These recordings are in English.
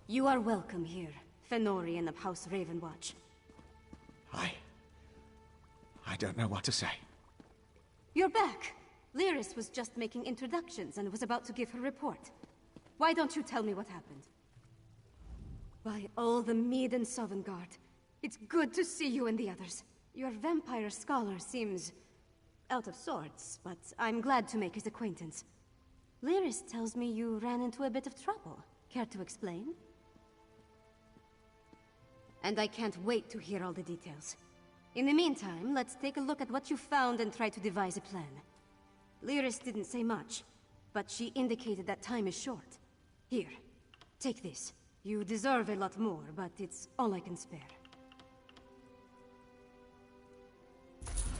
You are welcome here, Fenorian of House Ravenwatch. I don't know what to say. You're back! LYRIS was just making introductions and was about to give her report. Why don't you tell me what happened? By all the Mead and Sovngarde, it's good to see you and the others. Your vampire scholar seems out of sorts, but I'm glad to make his acquaintance. LYRIS tells me you ran into a bit of trouble. Care to explain? And I can't wait to hear all the details. In the meantime, let's take a look at what you found and try to devise a plan. LYRIS didn't say much, but she indicated that time is short. Here, take this. You deserve a lot more, but it's all I can spare.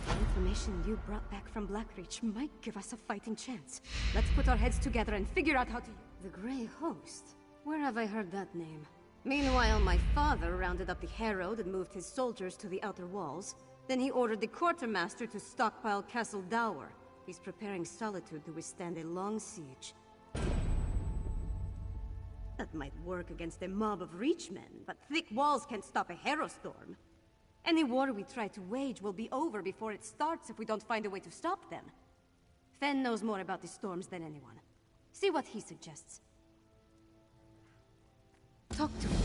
The information you brought back from Blackreach might give us a fighting chance. Let's put our heads together and figure out how to... The Grey Host? Where have I heard that name? Meanwhile, my father rounded up the Herald and moved his soldiers to the outer walls. Then he ordered the quartermaster to stockpile Castle Dower. He's preparing Solitude to withstand a long siege. That might work against a mob of Reachmen, but thick walls can't stop a Herostorm. Any war we try to wage will be over before it starts if we don't find a way to stop them. Fen knows more about the storms than anyone. See what he suggests. Talk to him.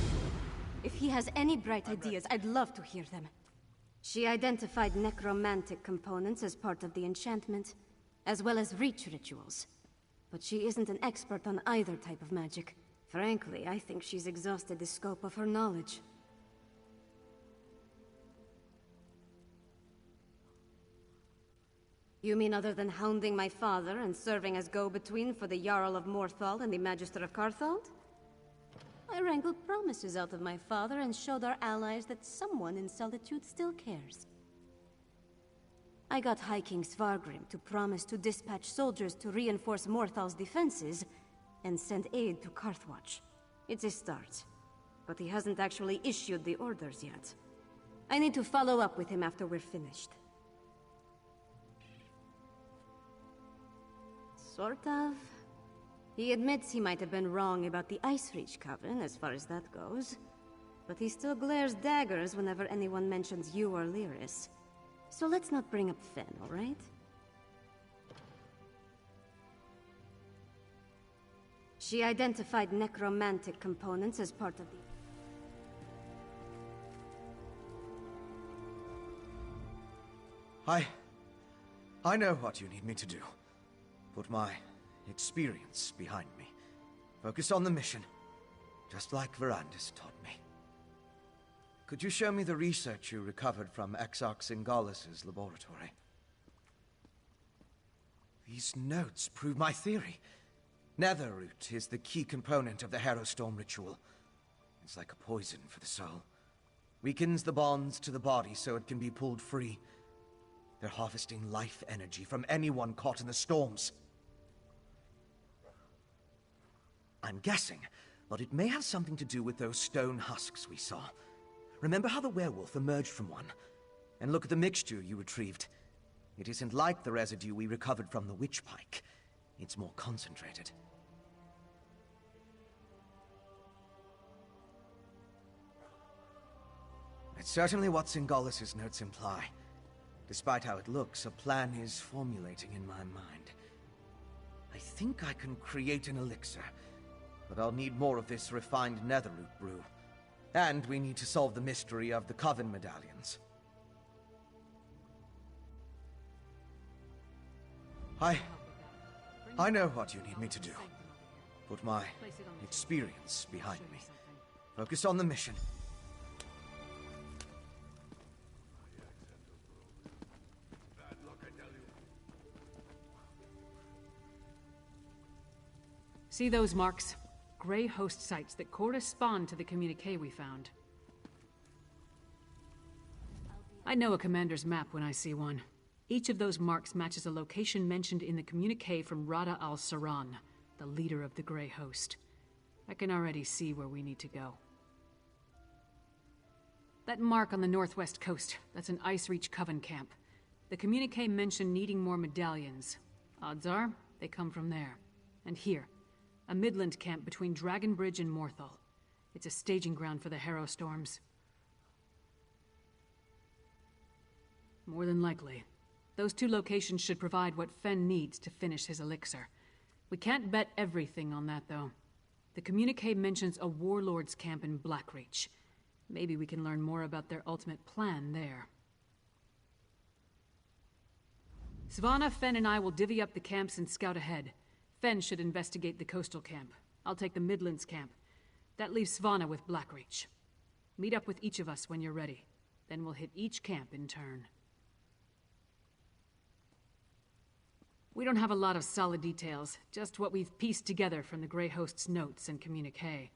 If he has any bright ideas, I'd love to hear them. She identified necromantic components as part of the enchantment, as well as reach rituals. But she isn't an expert on either type of magic. Frankly, I think she's exhausted the scope of her knowledge. You mean other than hounding my father and serving as go-between for the Jarl of Morthal and the Magister of Carthald? I wrangled promises out of my father and showed our allies that someone in Solitude still cares. I got High King SKYRIM to promise to dispatch soldiers to reinforce Morthal's defenses and send aid to Carthwatch. It's a start, but he hasn't actually issued the orders yet. I need to follow up with him after we're finished. Sort of. He admits he might have been wrong about the Ice Reach Coven, as far as that goes. But he still glares daggers whenever anyone mentions you or LYRIS. So let's not bring up Fen, alright? She identified necromantic components as part of the... I know what you need me to do. Put my experience behind me. Focus on the mission, just like Verandis taught me. Could you show me the research you recovered from Exarch Singalis' laboratory? These notes prove my theory. Netherroot is the key component of the Herostorm ritual. It's like a poison for the soul. Weakens the bonds to the body so it can be pulled free. They're harvesting life energy from anyone caught in the storms. I'm guessing, but it may have something to do with those stone husks we saw. Remember how the werewolf emerged from one? And look at the mixture you retrieved. It isn't like the residue we recovered from the witch pike. It's more concentrated. It's certainly what Singalis' notes imply. Despite how it looks, a plan is formulating in my mind. I think I can create an elixir, but I'll need more of this refined Netherroot brew. And we need to solve the mystery of the Coven medallions. I know what you need me to do. Put my experience behind me. Focus on the mission. See those marks? Gray host sites that correspond to the communique we found. I know a commander's map when I see one. Each of those marks matches a location mentioned in the communique from Rada al-Saran, the leader of the Gray host. I can already see where we need to go. That mark on the northwest coast, that's an Ice Reach Coven camp. The communique mentioned needing more medallions. Odds are, they come from there. And here, a Midland camp between Dragon Bridge and Morthal. It's a staging ground for the Harrow Storms. More than likely. Those two locations should provide what Fen needs to finish his elixir. We can't bet everything on that, though. The communique mentions a warlord's camp in Blackreach. Maybe we can learn more about their ultimate plan there. Svanna, Fen, and I will divvy up the camps and scout ahead. Fen should investigate the coastal camp. I'll take the Midlands camp. That leaves Svanna with Blackreach. Meet up with each of us when you're ready. Then we'll hit each camp in turn. We don't have a lot of solid details, just what we've pieced together from the Grey Host's notes and communique.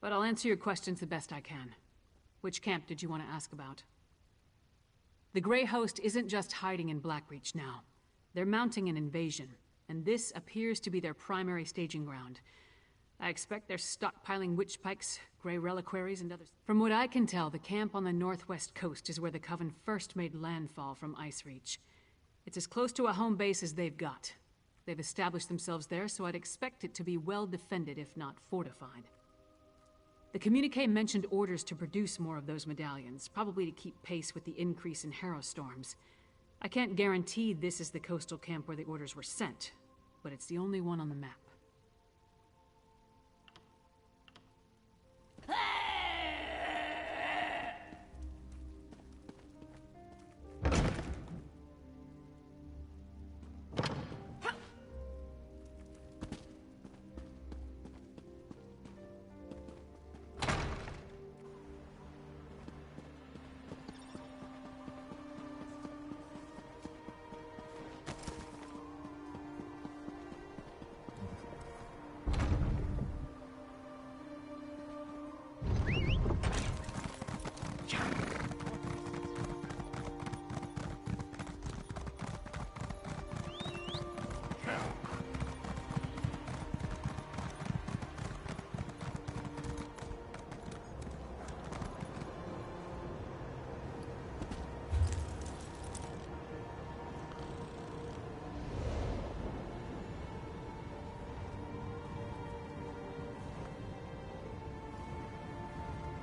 But I'll answer your questions the best I can. Which camp did you want to ask about? The Grey Host isn't just hiding in Blackreach now. They're mounting an invasion, and this appears to be their primary staging ground. I expect they're stockpiling witch pikes, grey reliquaries, and others. From what I can tell, the camp on the northwest coast is where the Coven first made landfall from Ice Reach. It's as close to a home base as they've got. They've established themselves there, so I'd expect it to be well defended, if not fortified. The communique mentioned orders to produce more of those medallions, probably to keep pace with the increase in Harrow Storms. I can't guarantee this is the coastal camp where the orders were sent, but it's the only one on the map.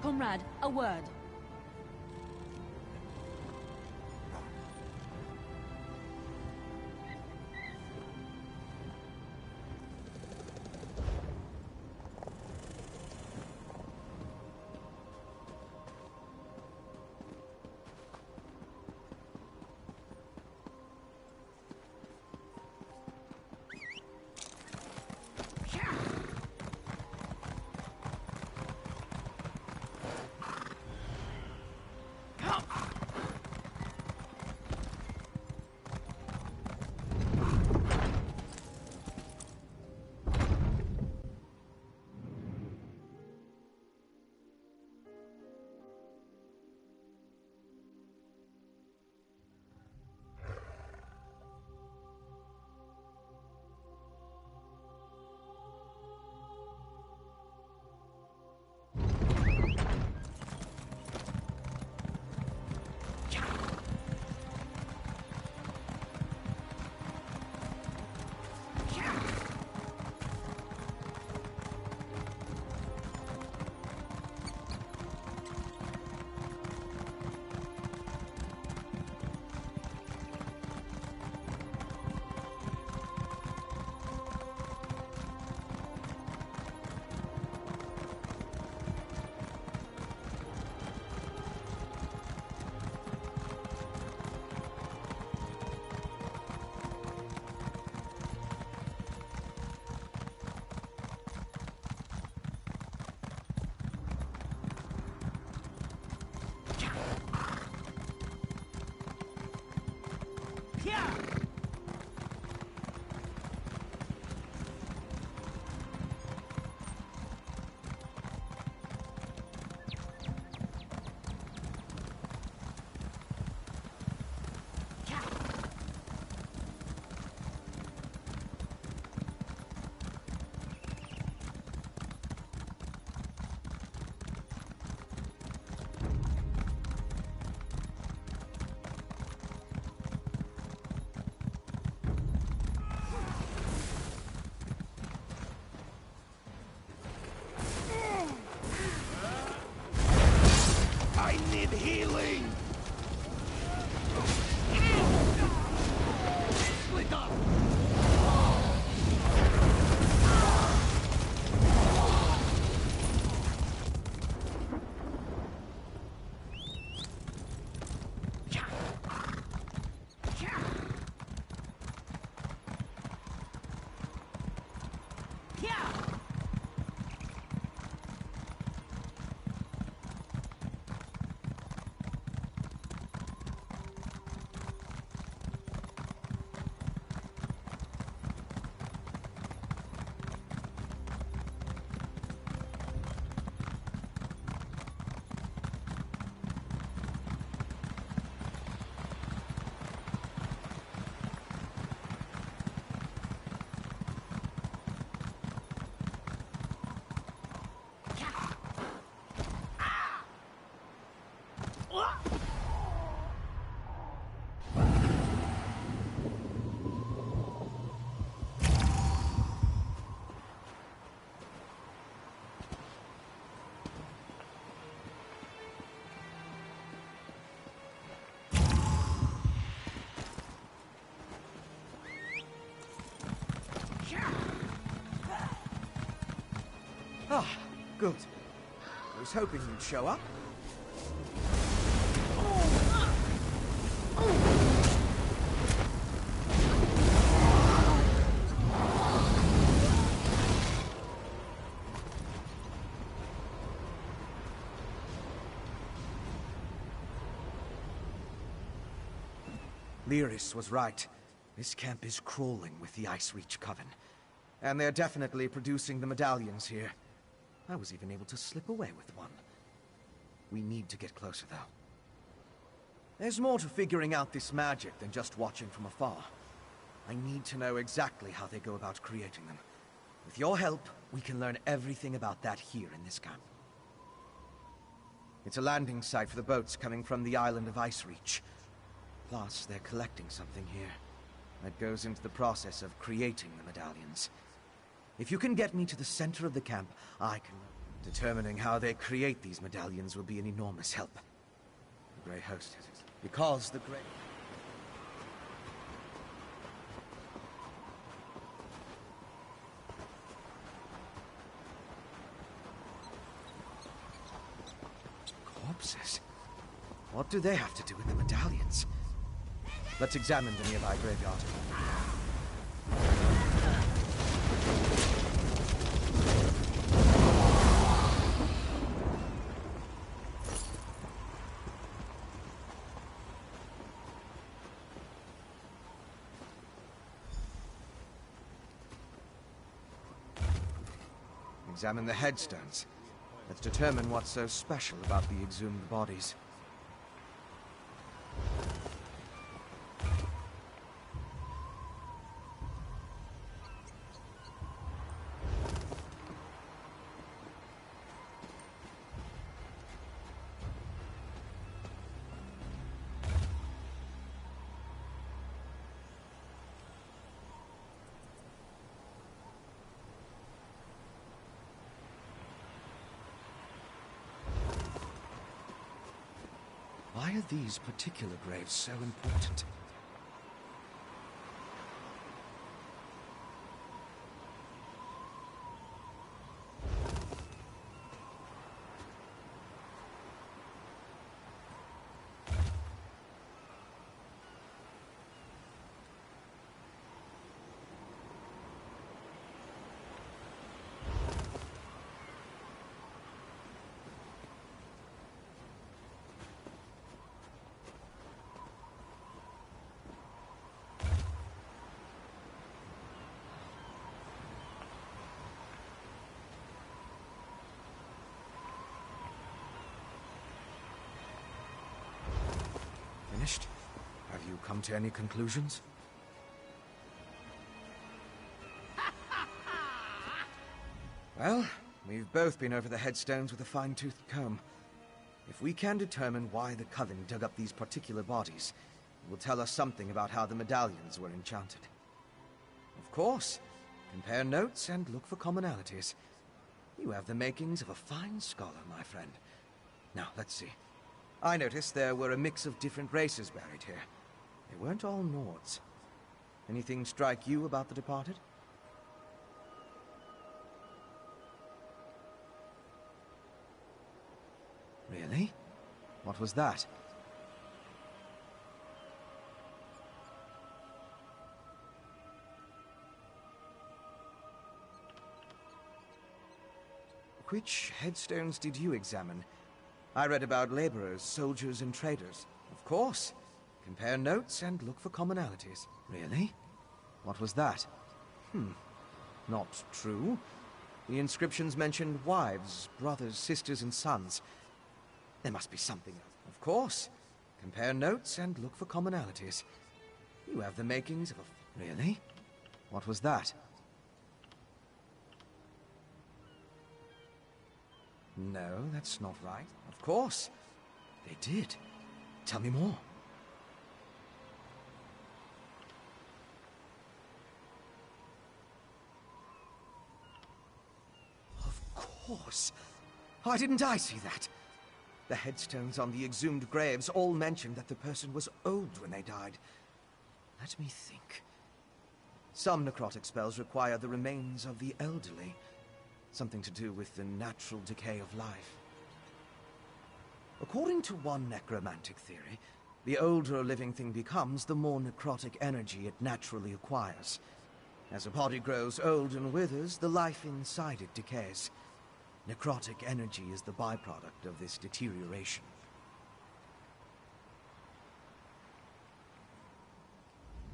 Comrade, a word. Good. I was hoping you'd show up. LYRIS was right. This camp is crawling with the Ice Reach Coven. And they're definitely producing the medallions here. I was even able to slip away with one. We need to get closer, though. There's more to figuring out this magic than just watching from afar. I need to know exactly how they go about creating them. With your help, we can learn everything about that here in this camp. It's a landing site for the boats coming from the island of Ice Reach. Plus, they're collecting something here that goes into the process of creating the medallions. If you can get me to the center of the camp, I can... Determining how they create these medallions will be an enormous help. The Grey Host has it. Because the Grey... Corpses? What do they have to do with the medallions? Let's examine the nearby graveyard. Examine the headstones. Let's determine what's so special about the exhumed bodies. Why are these particular graves so important? Finished? Have you come to any conclusions? Well, we've both been over the headstones with a fine-toothed comb. If we can determine why the Coven dug up these particular bodies, it will tell us something about how the medallions were enchanted. Of course, compare notes and look for commonalities. You have the makings of a fine scholar, my friend. Now, let's see. I noticed there were a mix of different races buried here. They weren't all Nords. Anything strike you about the departed? Really? What was that? Which headstones did you examine? I read about laborers, soldiers, and traders. Of course. Compare notes and look for commonalities. Really? What was that? Not true. The inscriptions mentioned wives, brothers, sisters, and sons. There must be something else. Of course. Compare notes and look for commonalities. You have the makings of a... Really? What was that? No, that's not right. Of course. They did. Tell me more. Of course. Why didn't I see that? The headstones on the exhumed graves all mentioned that the person was old when they died. Let me think. Some necrotic spells require the remains of the elderly. Something to do with the natural decay of life. According to one necromantic theory, the older a living thing becomes, the more necrotic energy it naturally acquires. As a body grows old and withers, the life inside it decays. Necrotic energy is the byproduct of this deterioration.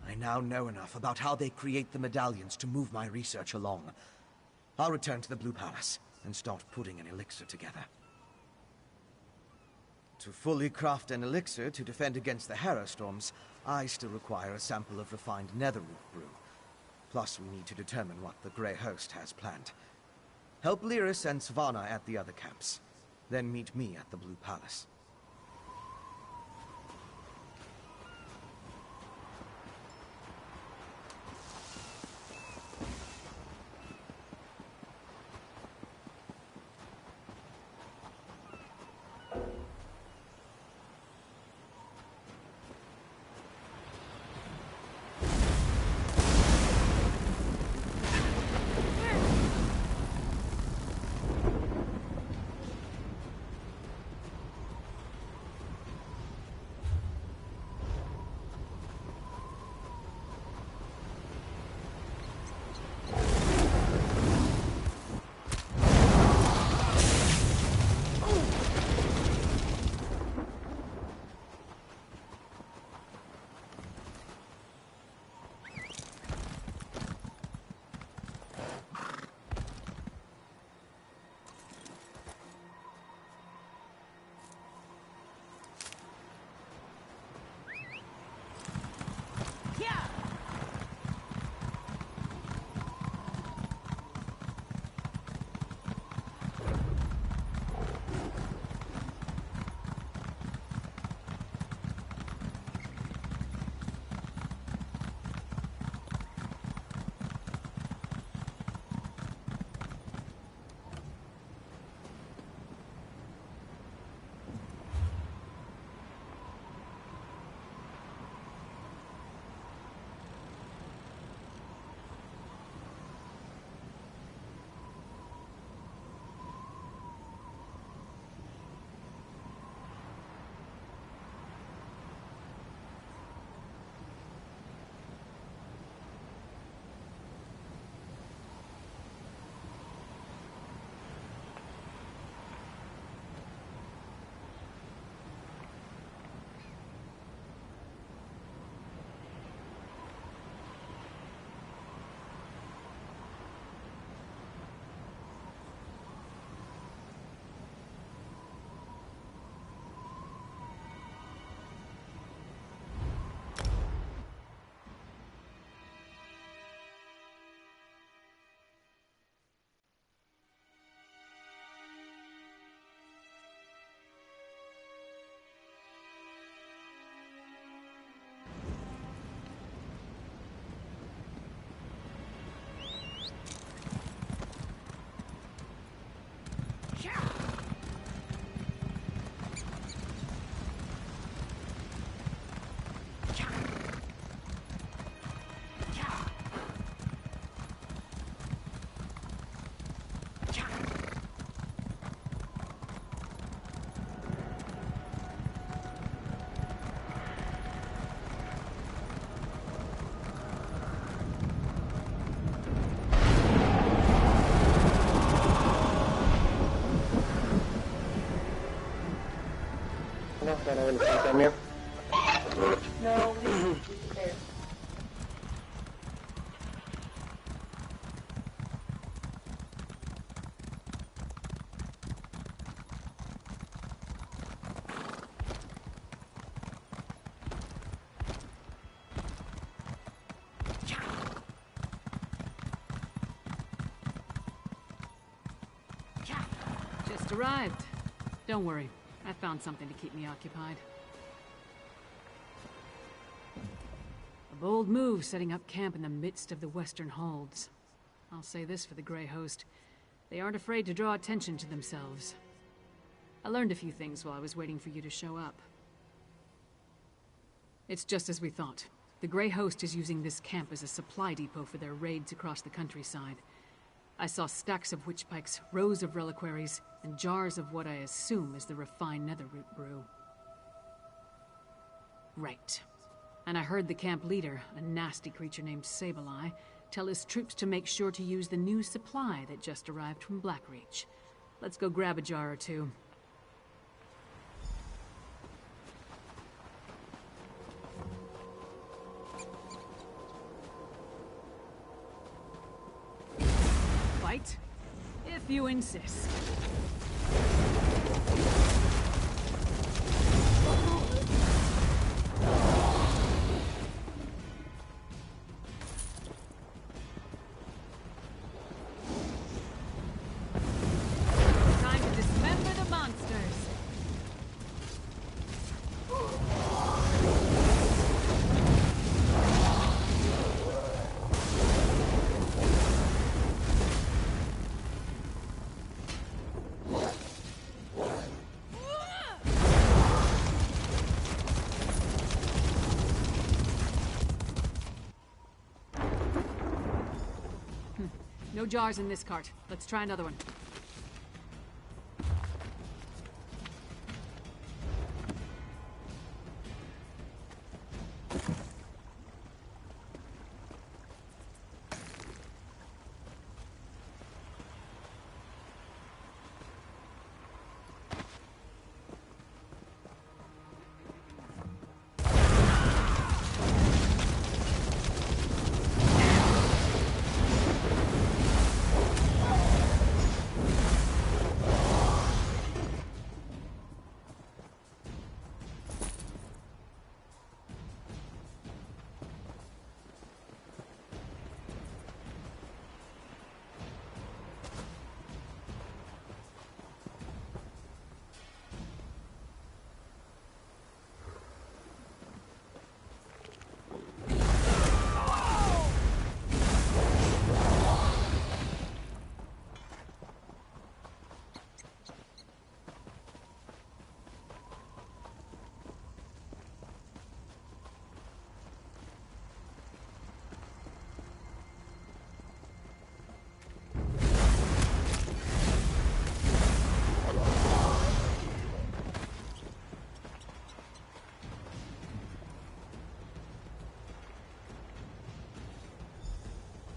I now know enough about how they create the medallions to move my research along. I'll return to the Blue Palace and start putting an elixir together. To fully craft an elixir to defend against the Harrowstorms, I still require a sample of refined netherroot brew. Plus, we need to determine what the Grey Host has planned. Help LYRIS and Savannah at the other camps. Then meet me at the Blue Palace. Can I really come here? No, there. Just arrived. Don't worry, I found something to keep me occupied. A bold move setting up camp in the midst of the Western Holds. I'll say this for the Grey Host. They aren't afraid to draw attention to themselves. I learned a few things while I was waiting for you to show up. It's just as we thought. The Grey Host is using this camp as a supply depot for their raids across the countryside. I saw stacks of witch pikes, rows of reliquaries, and jars of what I assume is the refined netherroot brew. Right. And I heard the camp leader, a nasty creature named Sableye, tell his troops to make sure to use the new supply that just arrived from Blackreach. Let's go grab a jar or two. Fight? If you insist. Time to dismember the monsters. No jars in this cart. Let's try another one.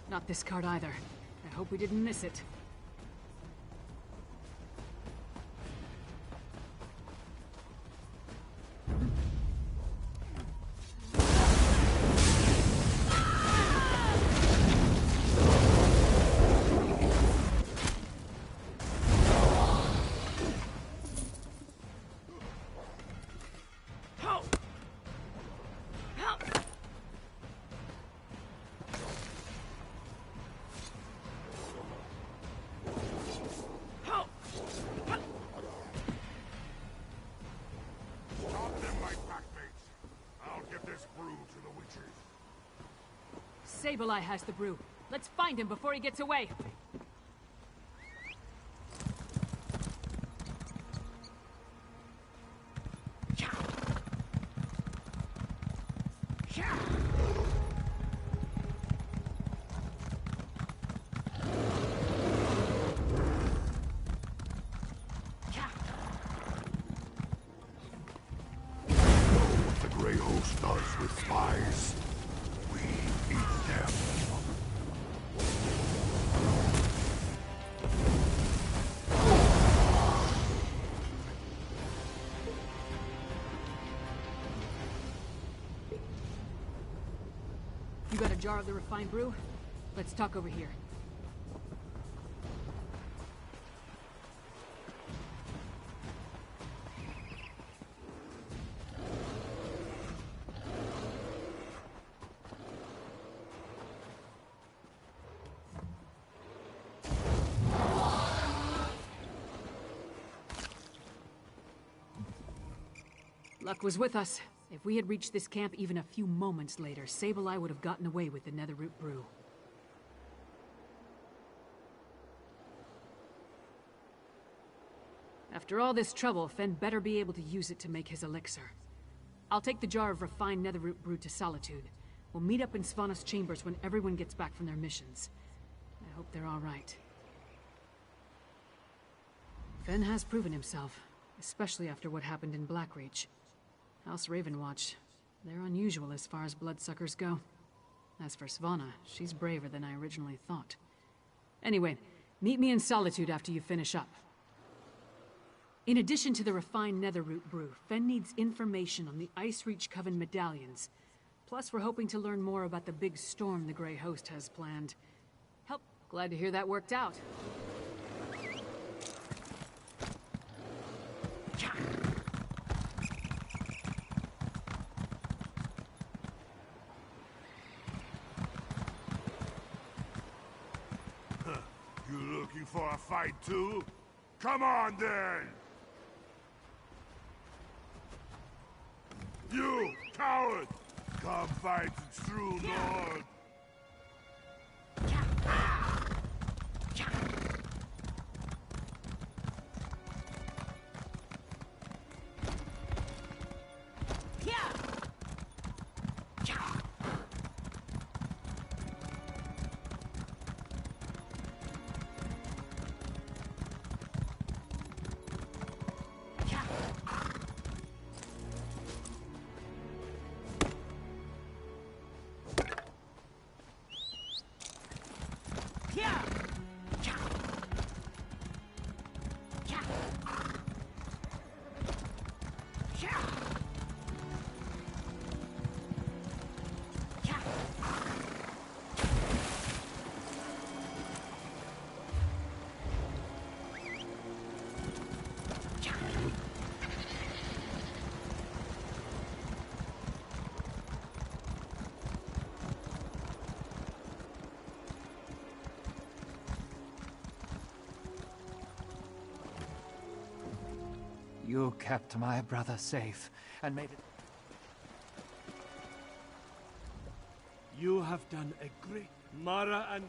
Not this card either. I hope we didn't miss it. Sableye has the brew. Let's find him before he gets away. The Grey Host does with spies. We eat them. You got a jar of the refined brew? Let's talk over here. Luck was with us. If we had reached this camp even a few moments later, Sableye would have gotten away with the netherroot brew. After all this trouble, Fen better be able to use it to make his elixir. I'll take the jar of refined netherroot brew to Solitude. We'll meet up in Svanna's chambers when everyone gets back from their missions. I hope they're all right. Fen has proven himself, especially after what happened in Blackreach. House Ravenwatch, they're unusual as far as bloodsuckers go. As for Svanna, she's braver than I originally thought. Anyway, meet me in Solitude after you finish up. In addition to the refined netherroot brew, Fen needs information on the Ice Reach Coven medallions. Plus, we're hoping to learn more about the big storm the Grey Host has planned. Glad to hear that worked out. You looking for a fight too? Come on then! You, coward! Come fight the true Lord! You kept my brother safe, and made it... You have done a great... Mara and...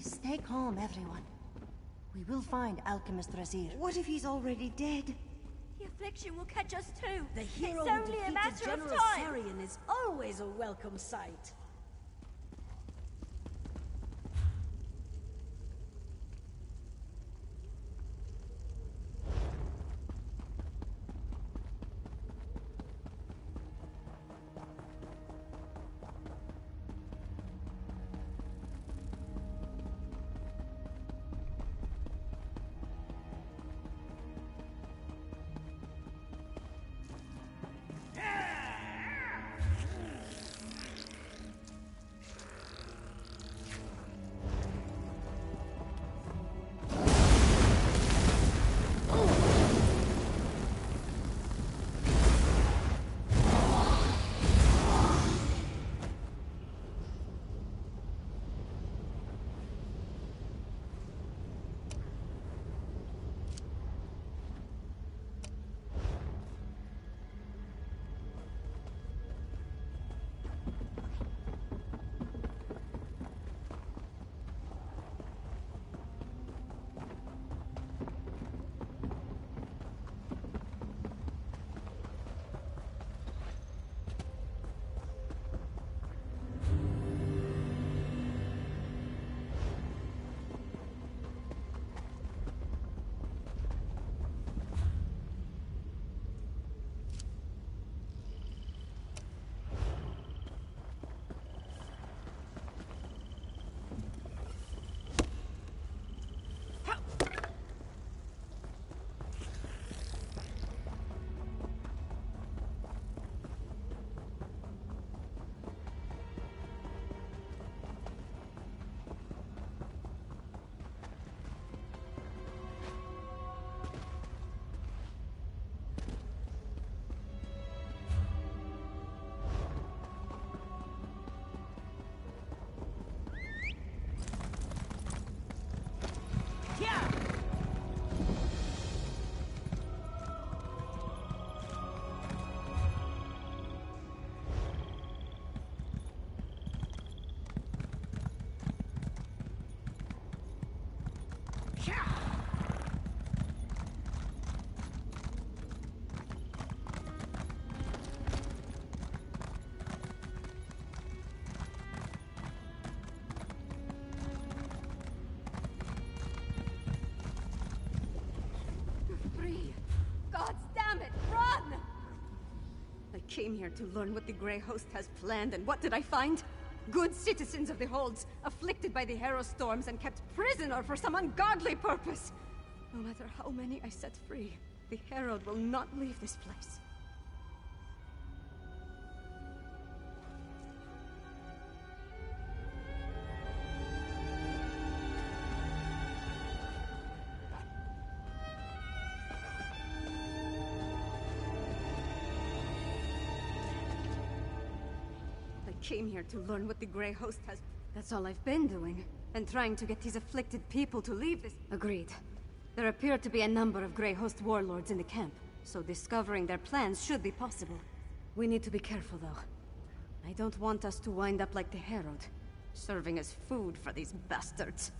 Please, stay calm, everyone. We will find Alchemist Razir. What if he's already dead? The affliction will catch us too. The hero it's who only a defeated matter General of time. SKYRIM is always a welcome sight. Came here to learn what the Grey Host has planned, and what did I find? Good citizens of the Holds, afflicted by the Harrow storms and kept prisoner for some ungodly purpose. No matter how many I set free, the Herald will not leave this place. Came here to learn what the Grey Host has... That's all I've been doing. And trying to get these afflicted people to leave this... Agreed. There appear to be a number of Grey Host warlords in the camp, so discovering their plans should be possible. We need to be careful, though. I don't want us to wind up like the Herald, serving as food for these bastards.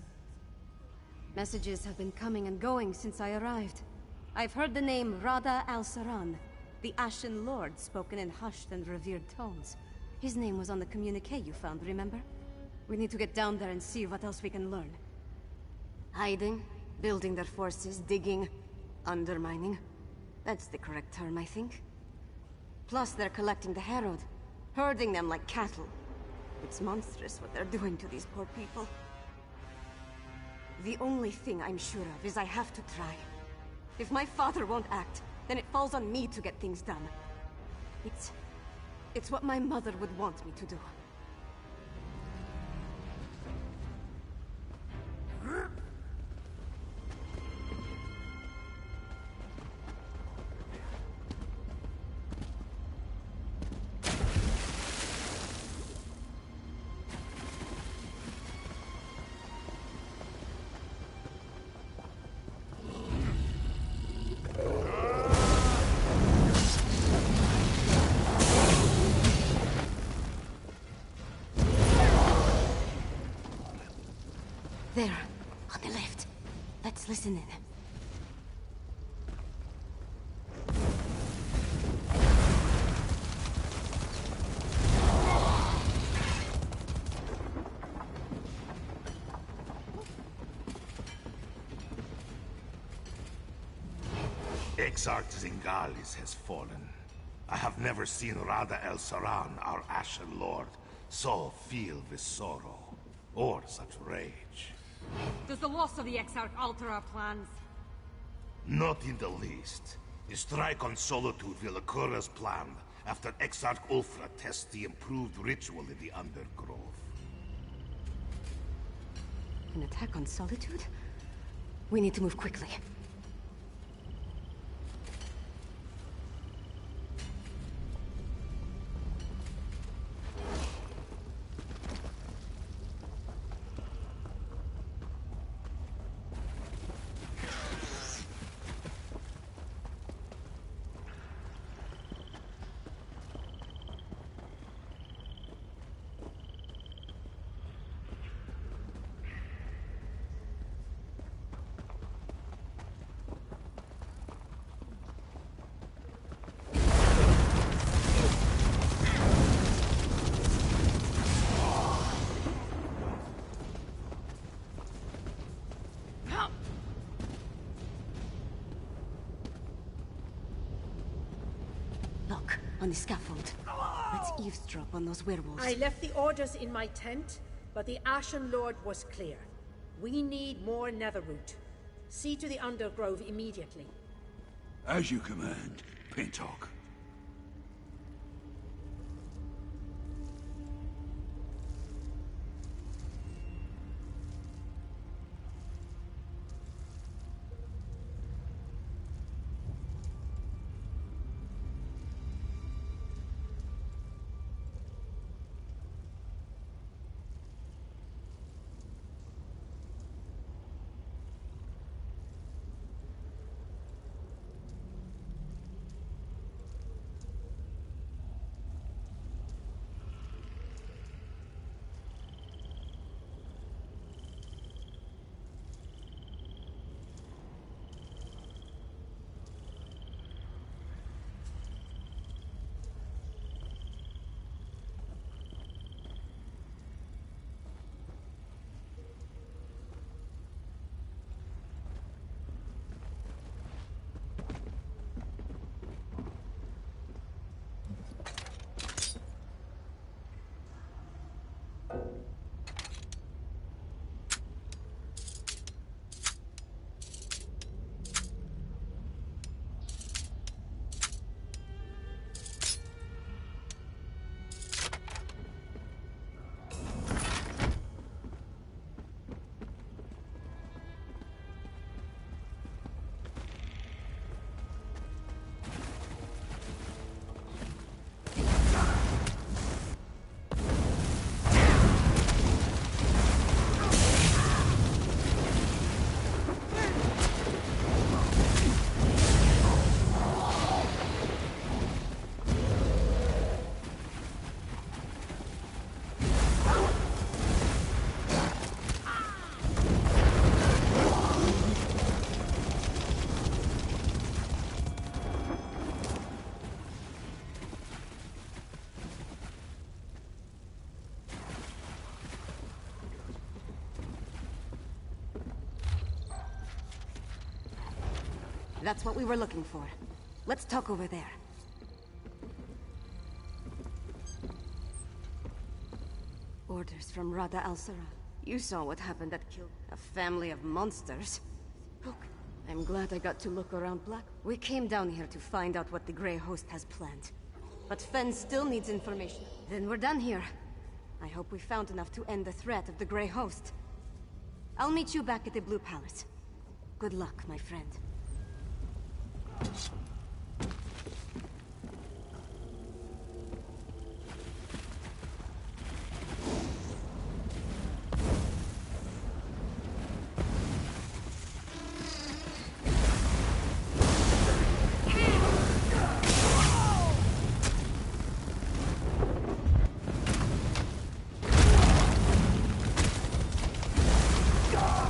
Messages have been coming and going since I arrived. I've heard the name Rada al-Saran, the Ashen Lord, spoken in hushed and revered tones. His name was on the communique you found, remember? We need to get down there and see what else we can learn. Hiding, building their forces, digging, undermining. That's the correct term, I think. Plus, they're collecting the Herald, herding them like cattle. It's monstrous what they're doing to these poor people. The only thing I'm sure of is I have to try. If my father won't act, then it falls on me to get things done. It's what my mother would want me to do. There, on the left. Let's listen in. Exarch Zingalis has fallen. I have never seen Rada El Saran, our Ashen Lord, so filled with sorrow, or such rage. Does the loss of the Exarch alter our plans? Not in the least. The strike on Solitude will occur as planned after Exarch Ulfra tests the improved ritual in the Undergrove. An attack on Solitude? We need to move quickly. Look, on the scaffold. Let's eavesdrop on those werewolves. I left the orders in my tent, but the Ashen Lord was clear. We need more Netherroot. See to the Undergrove immediately. As you command, Pintock. That's what we were looking for. Let's talk over there. Orders from Rada al-Sara. You saw what happened at Kill. A family of monsters. Look, I'm glad I got to look around Black. We came down here to find out what the Grey Host has planned. But Fen still needs information. Then we're done here. I hope we found enough to end the threat of the Grey Host. I'll meet you back at the Blue Palace. Good luck, my friend. God!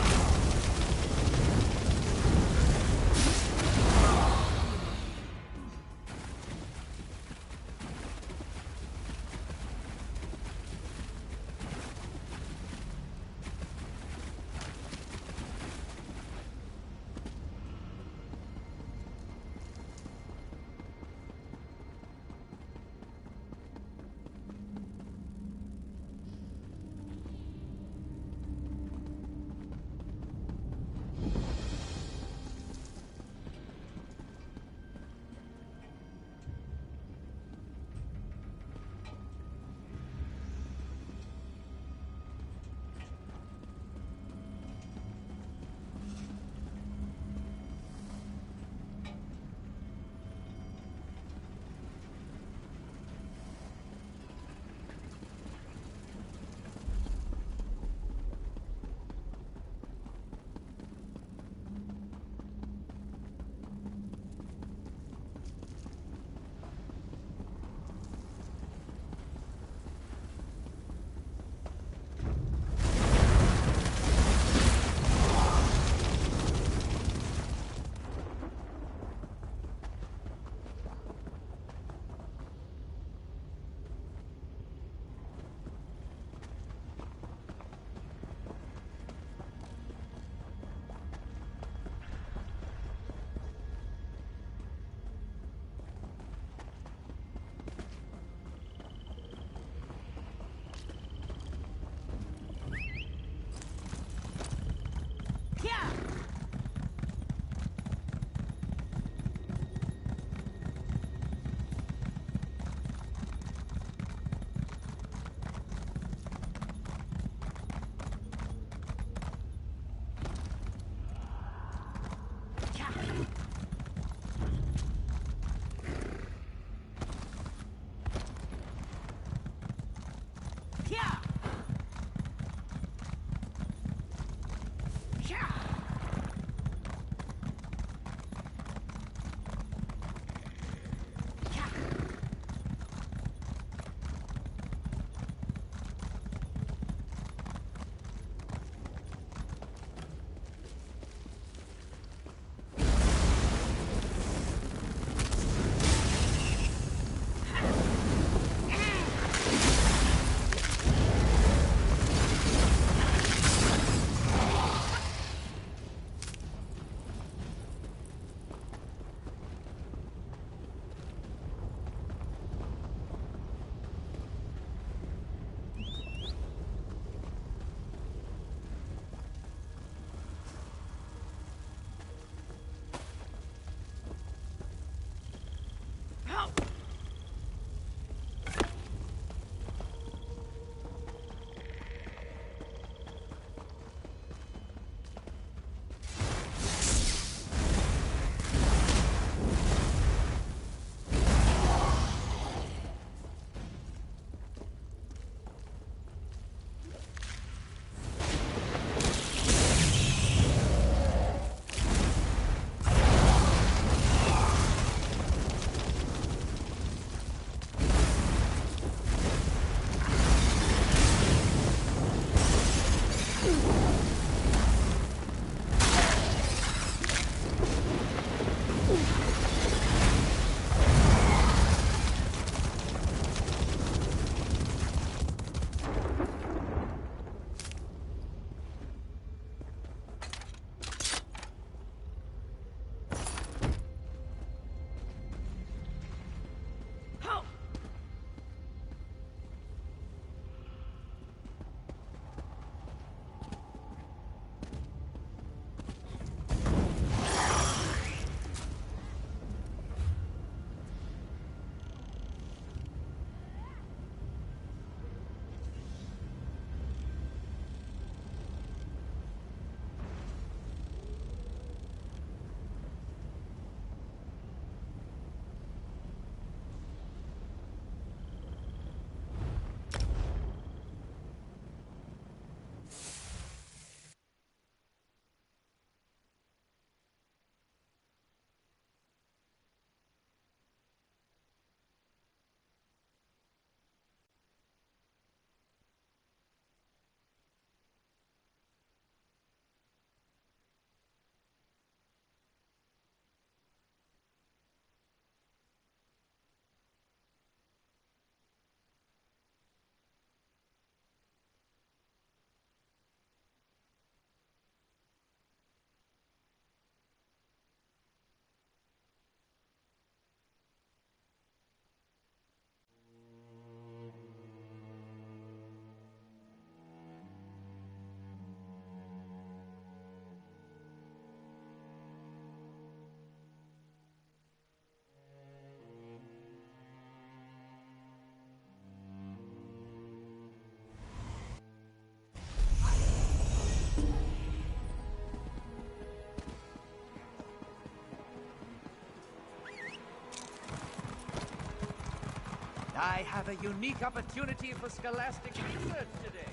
I have a unique opportunity for scholastic research today.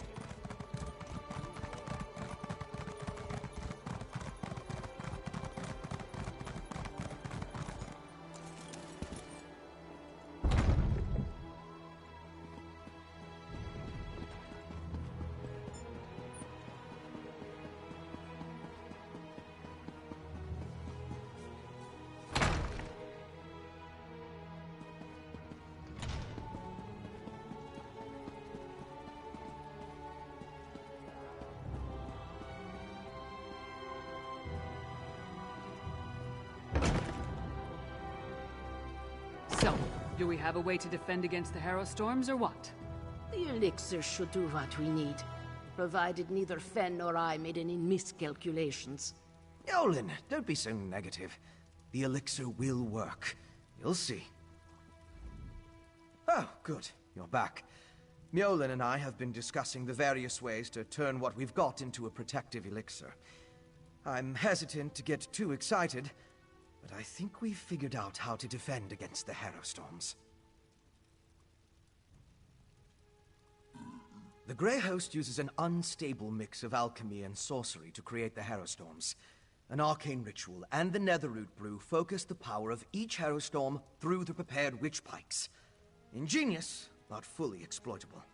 So, do we have a way to defend against the Harrow Storms, or what? The elixir should do what we need, provided neither Fen nor I made any miscalculations. Yolen, don't be so negative. The elixir will work. You'll see. Oh, good. You're back. Mjolnir and I have been discussing the various ways to turn what we've got into a protective elixir. I'm hesitant to get too excited, but I think we've figured out how to defend against the Harrow Storms. The Grey Host uses an unstable mix of alchemy and sorcery to create the Harrowstorms. An arcane ritual and the Netherroot brew focus the power of each Harrowstorm through the prepared witch pikes. Ingenious, but fully exploitable.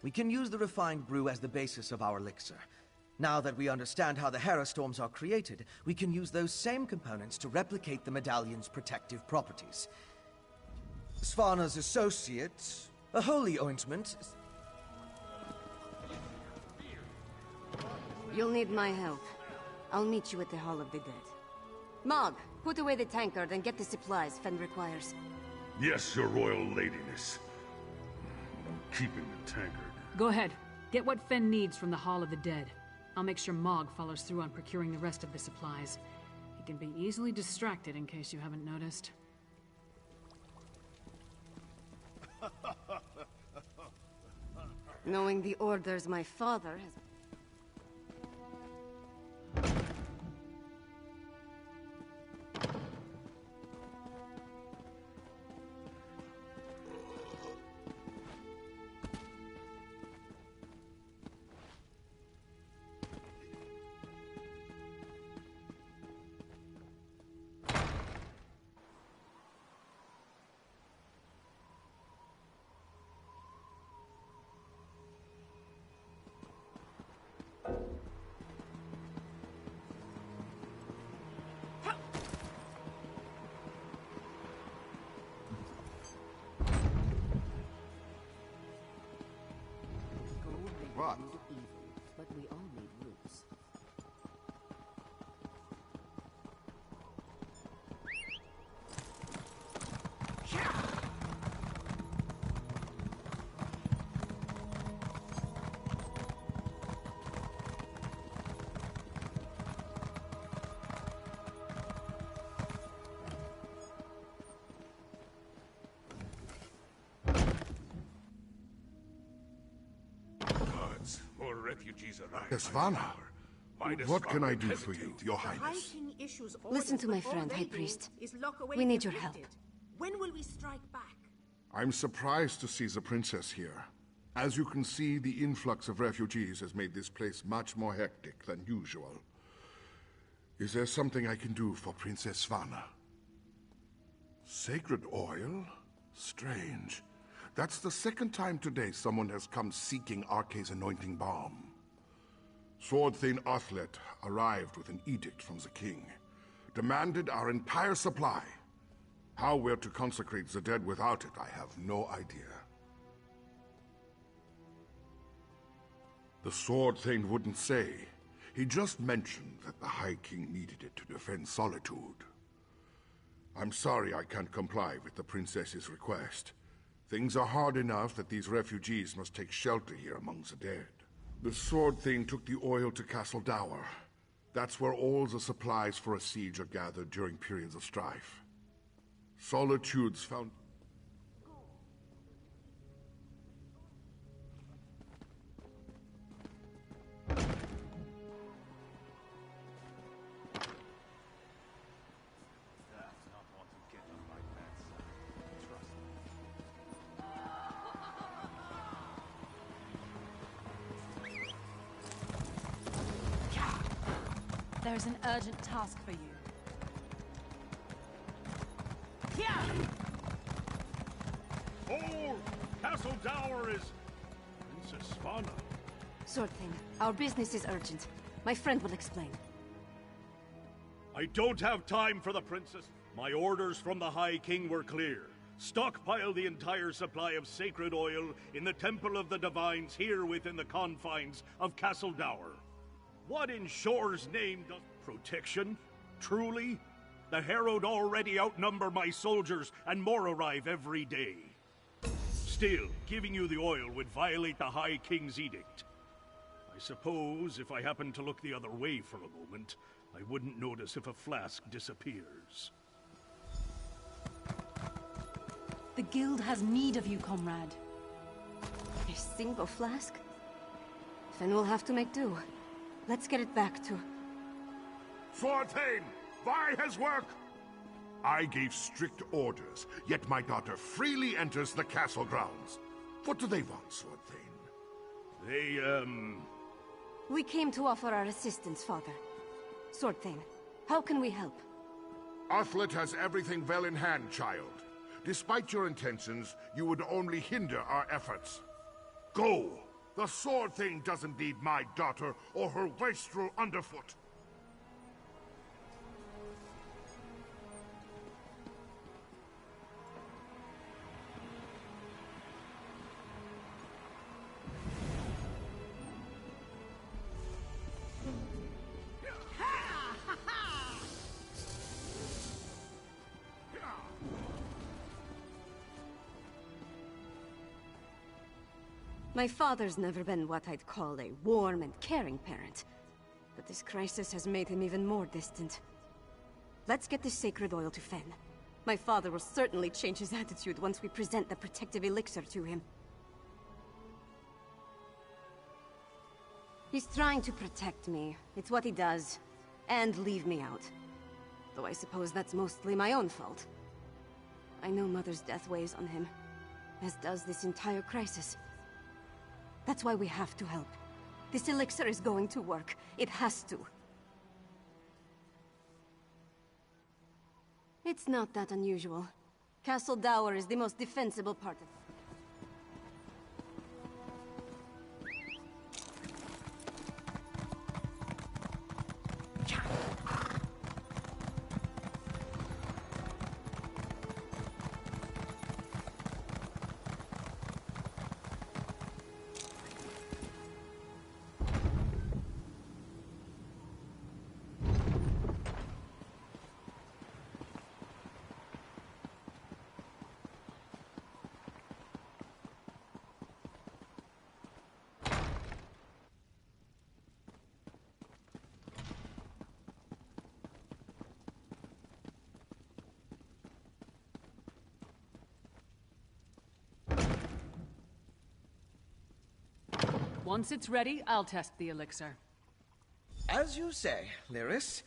We can use the refined brew as the basis of our elixir. Now that we understand how the Harrowstorms are created, we can use those same components to replicate the medallion's protective properties. Svana's associate, a holy ointment. You'll need my help. I'll meet you at the Hall of the Dead. Mog, put away the tankard and get the supplies Fen requires. Yes, your royal ladiness. I'm keeping the tankard. Go ahead. Get what Fen needs from the Hall of the Dead. I'll make sure Mog follows through on procuring the rest of the supplies. He can be easily distracted in case you haven't noticed. Knowing the orders my father has... What? But we all need roots. More refugees arrive. Svana, what can I do for you, Your Highness? Listen to my friend, High Priest. We need your help. When will we strike back? I'm surprised to see the princess here. As you can see, the influx of refugees has made this place much more hectic than usual. Is there something I can do for Princess Svana? Sacred oil? Strange. That's the second time today someone has come seeking Arke's anointing balm. Sword Thane Othlet arrived with an edict from the king. Demanded our entire supply. How we're to consecrate the dead without it, I have no idea. The Sword Thane wouldn't say. He just mentioned that the High King needed it to defend Solitude. I'm sorry I can't comply with the princess's request. Things are hard enough that these refugees must take shelter here among the dead. The Sword Thane took the oil to Castle Dower. That's where all the supplies for a siege are gathered during periods of strife. Solitude's found... There's an urgent task for you. Here! Hold! Castle Dower is... Princess Svana. Sword Thane, our business is urgent. My friend will explain. I don't have time for the princess. My orders from the High King were clear. Stockpile the entire supply of sacred oil in the Temple of the Divines here within the confines of Castle Dower. What in Shore's name does... Protection? Truly? The Herald already outnumber my soldiers, and more arrive every day. Still, giving you the oil would violate the High King's edict. I suppose if I happened to look the other way for a moment, I wouldn't notice if a flask disappears. The guild has need of you, comrade. A single flask? Then we'll have to make do. Let's get it back to... Sword Thane! By his work! I gave strict orders, yet my daughter freely enters the castle grounds. What do they want, Sword Thane? They, We came to offer our assistance, Father. Sword Thane, how can we help? Athlet has everything well in hand, child. Despite your intentions, you would only hinder our efforts. Go! The Sword Thane doesn't need my daughter or her wastrel underfoot. My father's never been what I'd call a warm and caring parent. But this crisis has made him even more distant. Let's get this sacred oil to Fen. My father will certainly change his attitude once we present the protective elixir to him. He's trying to protect me. It's what he does. And leave me out. Though I suppose that's mostly my own fault. I know Mother's death weighs on him. As does this entire crisis. That's why we have to help. This elixir is going to work. It has to. It's not that unusual. Castle Dower is the most defensible part of... Once it's ready, I'll test the elixir. As you say, LYRIS.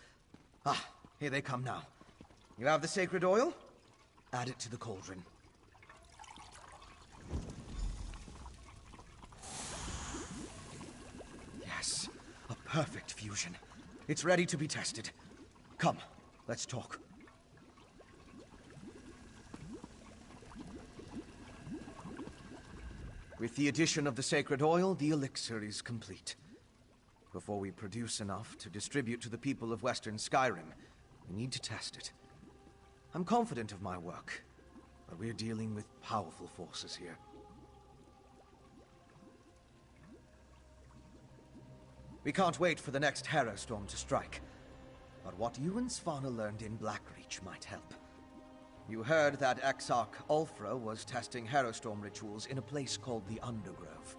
Ah, here they come now. You have the sacred oil? Add it to the cauldron. Yes, a perfect fusion. It's ready to be tested. Come, let's talk. With the addition of the sacred oil, the elixir is complete. Before we produce enough to distribute to the people of Western Skyrim, we need to test it. I'm confident of my work, but we're dealing with powerful forces here. We can't wait for the next Harrowstorm to strike. But what you and Svanna learned in Blackreach might help. You heard that Exarch Ulfra was testing Harrowstorm rituals in a place called the Undergrove.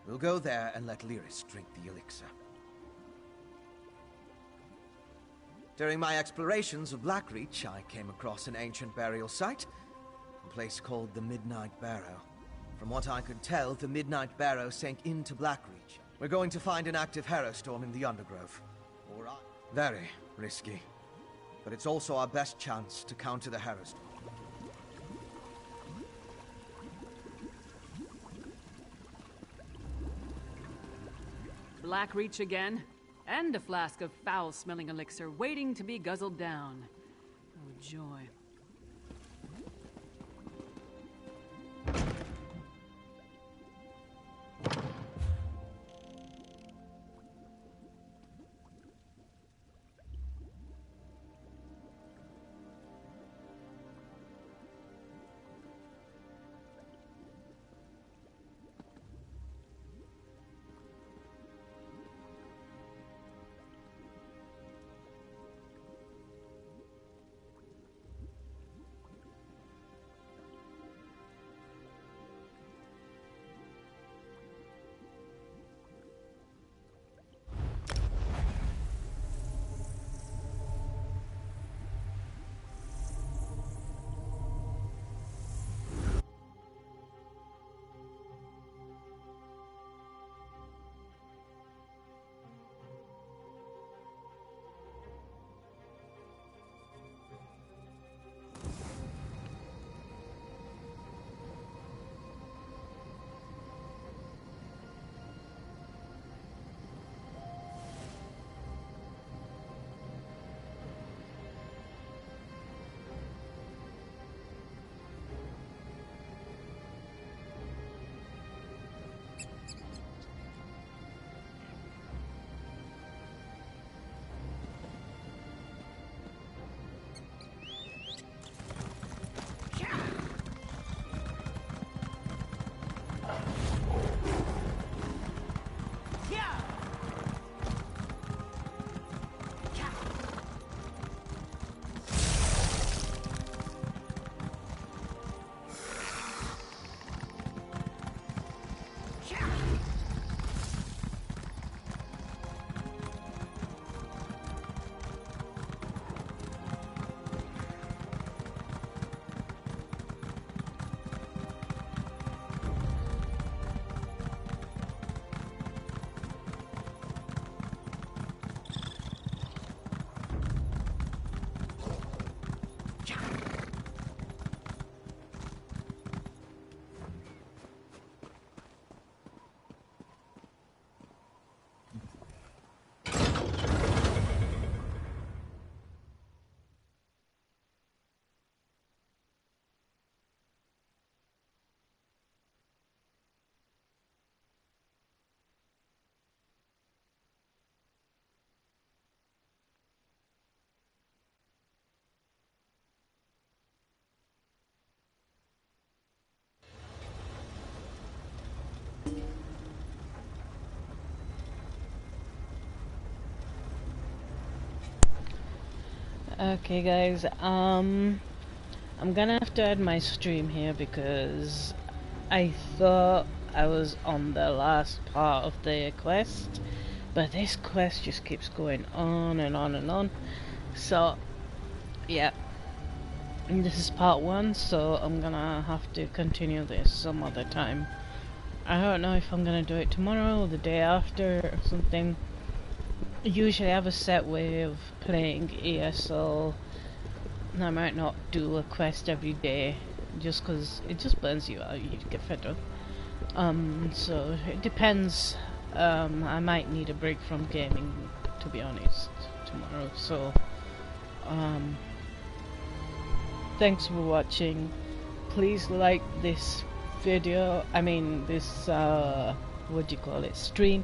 We'll go there and let LYRIS drink the elixir. During my explorations of Blackreach, I came across an ancient burial site, a place called the Midnight Barrow. From what I could tell, the Midnight Barrow sank into Blackreach. We're going to find an active Harrowstorm in the Undergrove. Very risky. But it's also our best chance to counter the Harrowstorm. Blackreach again? And a flask of foul-smelling elixir waiting to be guzzled down. Oh, joy. Okay guys, I'm gonna have to end my stream here because I thought I was on the last part of the quest, but this quest just keeps going on and on and on. So yeah, and this is part 1, so I'm gonna have to continue this some other time. I don't know if I'm gonna do it tomorrow or the day after or something. Usually I have a set way of playing ESO, and I might not do a quest every day just because it just burns you out, you get fed up. So it depends. I might need a break from gaming, to be honest, tomorrow. So thanks for watching. Please like this video, this what do you call it, stream,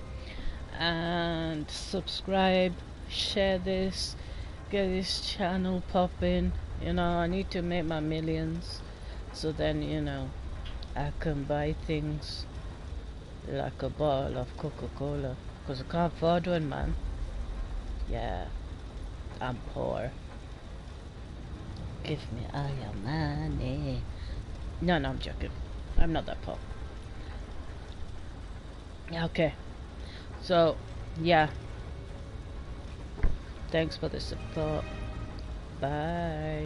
and subscribe, share this, get this channel popping. You know, I need to make my millions, so then, you know, I can buy things like a bottle of Coca-Cola, because I can't afford one, man. Yeah, I'm poor. Give me all your money. No, I'm joking. I'm not that poor. Okay. So, yeah. Thanks for the support. Bye.